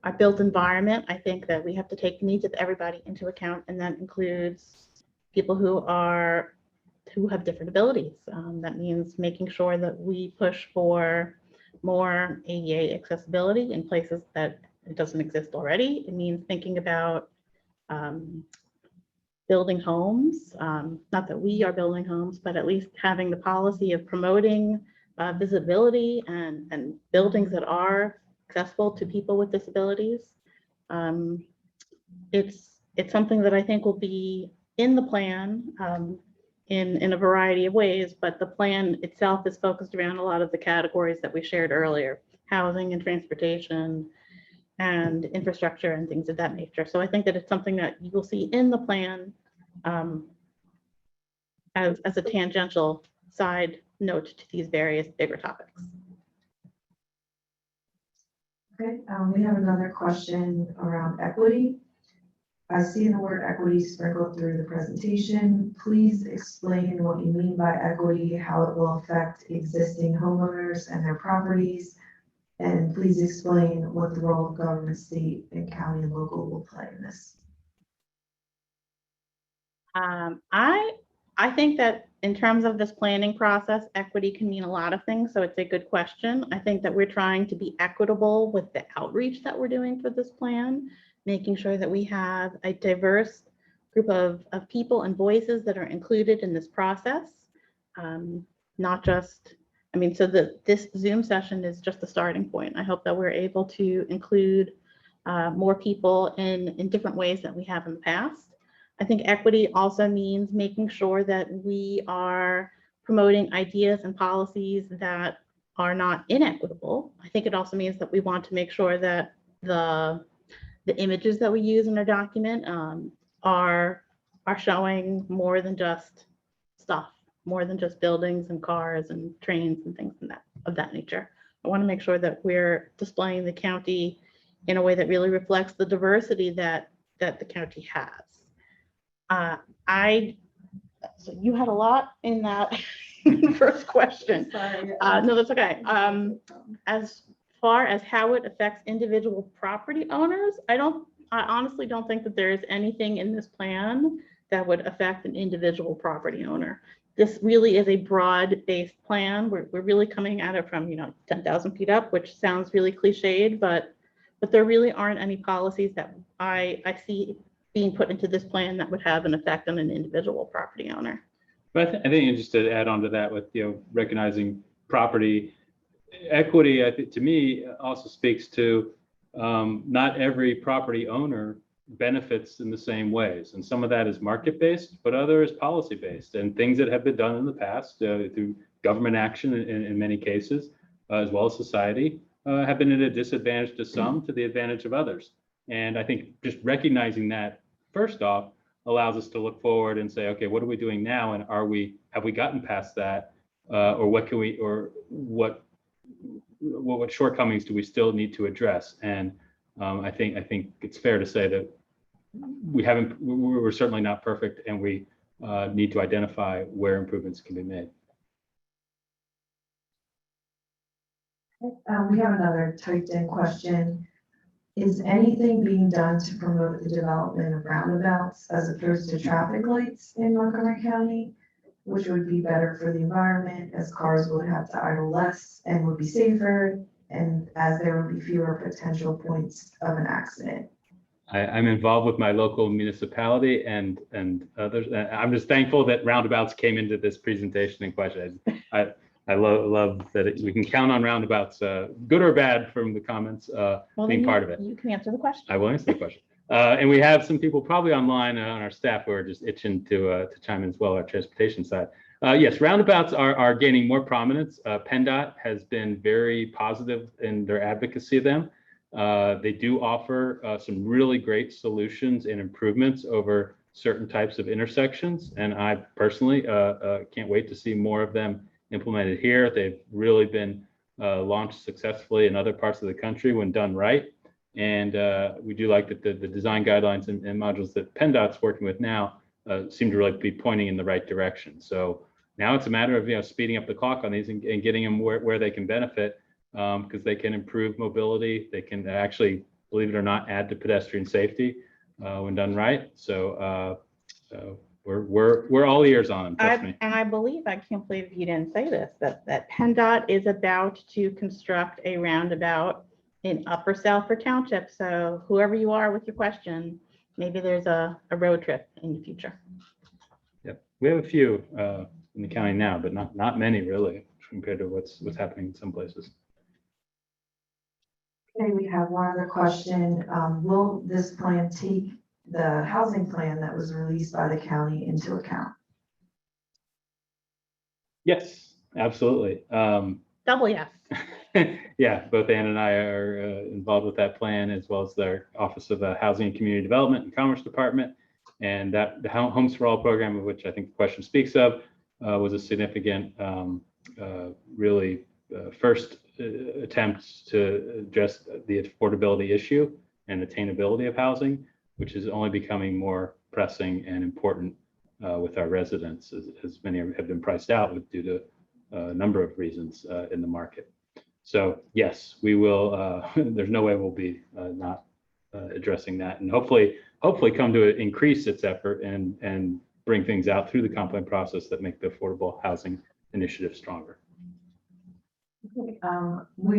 [SPEAKER 4] our built environment, I think that we have to take the needs of everybody into account, and that includes people who have different abilities. That means making sure that we push for more ADA accessibility in places that it doesn't exist already. It means thinking about building homes, not that we are building homes, but at least having the policy of promoting visibility and buildings that are accessible to people with disabilities. It's something that I think will be in the plan in a variety of ways, but the plan itself is focused around a lot of the categories that we shared earlier: housing and transportation and infrastructure and things of that nature. So I think that it's something that you will see in the plan as a tangential side note to these various bigger topics.
[SPEAKER 2] Okay, we have another question around equity. I see the word equity sprinkled through the presentation. Please explain what you mean by equity, how it will affect existing homeowners and their properties. And please explain what the role of government, state, and county and local will play in this.
[SPEAKER 4] I think that in terms of this planning process, equity can mean a lot of things, so it's a good question. I think that we're trying to be equitable with the outreach that we're doing for this plan, making sure that we have a diverse group of people and voices that are included in this process. Not just, I mean, so this Zoom session is just the starting point. I hope that we're able to include more people in different ways that we have in the past. I think equity also means making sure that we are promoting ideas and policies that are not inequitable. I think it also means that we want to make sure that the images that we use in our document are showing more than just stuff, more than just buildings and cars and trains and things of that nature. I want to make sure that we're displaying the county in a way that really reflects the diversity that the county has. So you had a lot in that first question.
[SPEAKER 7] Sorry.
[SPEAKER 4] No, that's okay. As far as how it affects individual property owners, I honestly don't think that there is anything in this plan that would affect an individual property owner. This really is a broad-based plan. We're really coming at it from 10,000 feet up, which sounds really cliched, but there really aren't any policies that I see being put into this plan that would have an effect on an individual property owner.
[SPEAKER 1] But I think just to add on to that, with recognizing property equity, I think to me also speaks to not every property owner benefits in the same ways, and some of that is market-based, but other is policy-based, and things that have been done in the past through government action in many cases, as well as society, have been at a disadvantage to some, to the advantage of others. And I think just recognizing that first off allows us to look forward and say, okay, what are we doing now, and have we gotten past that, or what shortcomings do we still need to address? And I think it's fair to say that we're certainly not perfect, and we need to identify where improvements can be made.
[SPEAKER 2] We have another typed in question. Is anything being done to promote the development of roundabouts as opposed to traffic lights in Montgomery County, which would be better for the environment, as cars would have to idle less and would be safer, and as there would be fewer potential points of an accident?
[SPEAKER 1] I'm involved with my local municipality and others. I'm just thankful that roundabouts came into this presentation in question. I love that we can count on roundabouts, good or bad, from the comments, being part of it.
[SPEAKER 4] You can answer the question.
[SPEAKER 1] I will answer the question. And we have some people probably online on our staff who are just itching to chime in as well, our transportation side. Yes, roundabouts are gaining more prominence. PennDOT has been very positive in their advocacy of them. They do offer some really great solutions and improvements over certain types of intersections. And I personally can't wait to see more of them implemented here. They've really been launched successfully in other parts of the country when done right. And we do like that the design guidelines and modules that PennDOT's working with now seem to really be pointing in the right direction. So now it's a matter of, speeding up the clock on these and getting them where they can benefit, because they can improve mobility. They can actually, believe it or not, add to pedestrian safety when done right. So we're all ears on them, trust me.
[SPEAKER 4] And I believe, I can't believe you didn't say this, that PennDOT is about to construct a roundabout in Upper Salford Township. So whoever you are with your question, maybe there's a road trip in the future.
[SPEAKER 1] Yep, we have a few in the county now, but not many really compared to what's happening in some places.
[SPEAKER 2] Okay, we have one other question. Will this plan take the housing plan that was released by the county into account?
[SPEAKER 1] Yes, absolutely.
[SPEAKER 4] Double yes.
[SPEAKER 1] Yeah, both Ann and I are involved with that plan, as well as their Office of Housing and Community Development and Commerce Department. And that the Homes for All program, of which I think the question speaks of, was a significant, really first attempt to address the affordability issue and attainability of housing, which is only becoming more pressing and important with our residents, as many have been priced out due to a number of reasons in the market. So yes, we will. There's no way we'll be not addressing that, and hopefully come to increase its effort and bring things out through the comp plan process that make the affordable housing initiative stronger.
[SPEAKER 2] We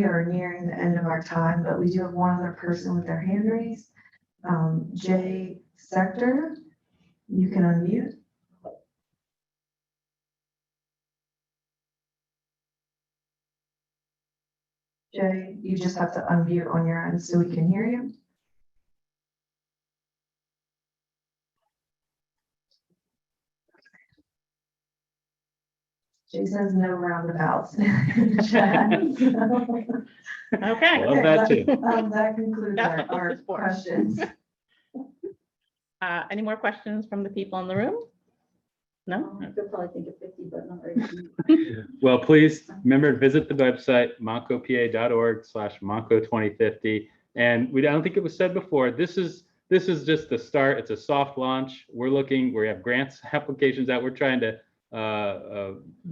[SPEAKER 2] are nearing the end of our time, but we do have one other person with their hand raised. Jay Sector, you can unmute. Jay, you just have to unmute on your end so we can hear you. Jay says no roundabouts.
[SPEAKER 4] Okay.
[SPEAKER 1] Love that too.
[SPEAKER 2] That concludes
[SPEAKER 4] That's what
[SPEAKER 2] our
[SPEAKER 4] this is for.
[SPEAKER 2] questions.
[SPEAKER 4] Any more questions from the people in the room? No?
[SPEAKER 7] You'll probably think of 50, but not right.
[SPEAKER 1] Well, please remember to visit the website, montcopa.org/Montco2050. And I don't think it was said before, this is just the start. It's a soft launch. We have grants applications out. We're trying to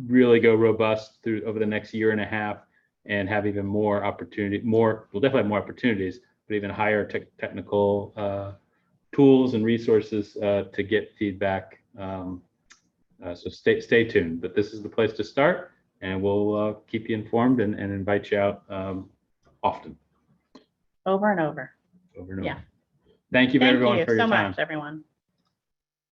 [SPEAKER 1] really go robust through over the next year and a half and have even more opportunity, we'll definitely have more opportunities, but even higher technical tools and resources to get feedback. So stay tuned, but this is the place to start, and we'll keep you informed and invite you out often.
[SPEAKER 4] Over and over.
[SPEAKER 1] Over and over.
[SPEAKER 4] Yeah.
[SPEAKER 1] Thank you,
[SPEAKER 4] Thank
[SPEAKER 1] everyone,
[SPEAKER 4] you
[SPEAKER 1] for your
[SPEAKER 4] so
[SPEAKER 1] time.
[SPEAKER 4] much, everyone.